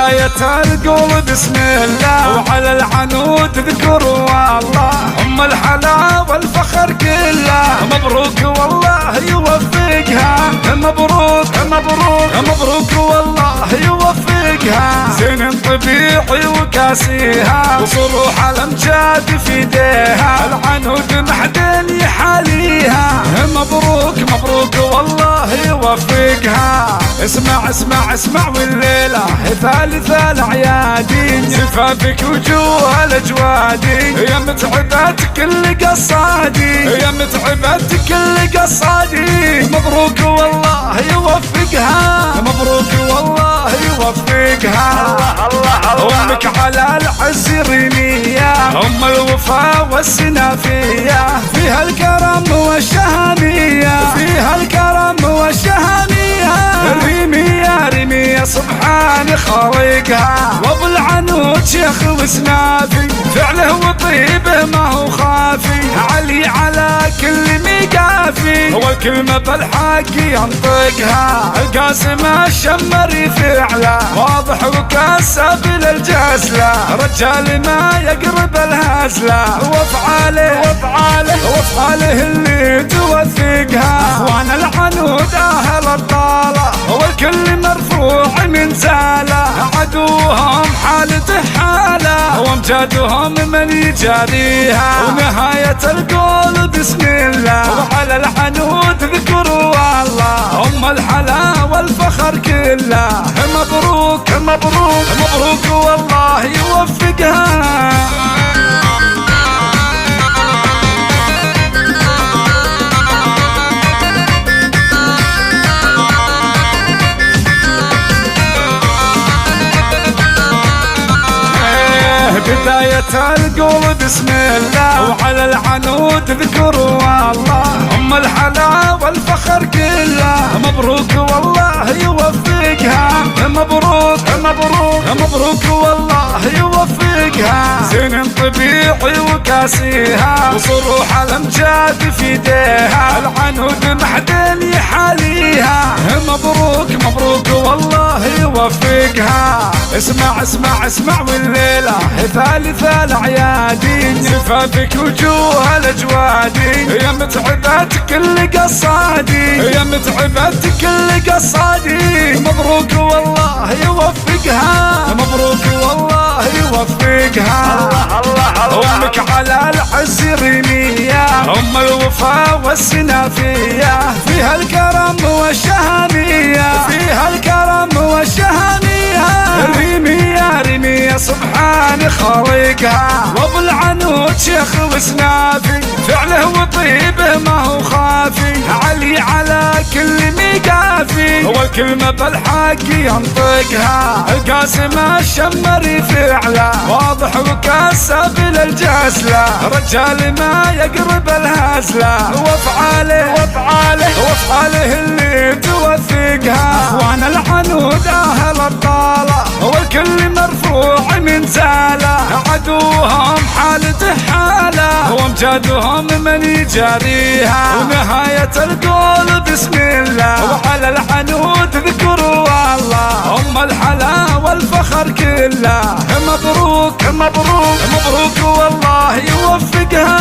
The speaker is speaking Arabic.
بداية القول بسم الله، وعلى العنود ذكروا الله، أم الحلا والفخر كله، مبروك والله يوفقها، مبروك مبروك مبروك والله يوفقها، زين طبيعي وكاسيها، وصروح الامجاد في يديها، العنود محدن يحاليها، مبروك مبروك والله يوفقها. اسمع اسمع اسمع والليلة ثالث الأعيادين، زفافك وجوه الأجوادين، يا متعبة كل قصادي، يا متعبة كل قصادي، مبروك والله يوفقها، مبروك والله يوفقها. أمك على العز ريمية، أم الوفا والسنافية، فيها الكرم والشهامية، فيها الكرم والشهامية، ريمية ريمية سبحان خالقها، وابو العنود شيخ وسنافي، فعله وطيبه ما هو خافي، علي على كل ميقافي، والكلمة بالحق ينطقها، القاسم الشمري فعله، واضح وكسب للجسلة، رجال ما يقرب الهزلة، وافعاله وافعاله وافعاله اللي توثقها، اخوان العنود اهل الطالة، والكل مرفوع من زاله، عدوهم حالته حاله، وامجادهم من يجاريها، ونهاية القول بسم الله، وعلى العنود ذكروا الله، أم الحلا والفخر كله، مبروك مبروك مبروك والله يوفقها. بداية القول بسم الله، وعلى العنود ذكروا الله، أم الحلا والفخر كله، مبروك والله يوفقها، مبروك مبروك مبروك والله يوفقها، زين طبيعي وكاسيها، وصروح الامجاد في يديها، العنود محدن يحاليها، مبروك مبروك والله يوفقها. اسمع اسمع اسمع والليلة ثالث الأعيادين، زفافك وجوه الأجوادين، يا متعبة كل قصادي، يا متعبة كل قصادي، مبروك والله يوفقها، مبروك والله يوفقها. أمك على العز ريمية، أم الوفا والسنافية، فيها الكرم والشهامية، فيها الكرم والشهامية، ريمية ريمية سبحان خالقها، وابو العنود شيخ وسنافي، فعله وطيبه ما هو خافي، علي على كل ميقافي، والكلمة بالحق ينطقها، القاسم الشمري فعله، واضح وكسب للجسلة، رجال ما يقرب الهزلة، وافعاله وافعاله وافعاله اللي توثقها، اخوان العنود اهل الطالة، والكل مرفوع من زاله، عدوهم حالته حاله، وامجادهم من يجاريها، ونهاية القول بسم الله، وعلى العنود ذكروا الله، أم الحلا والفخر كله، مبروك مبروك مبروك والله يوفقها.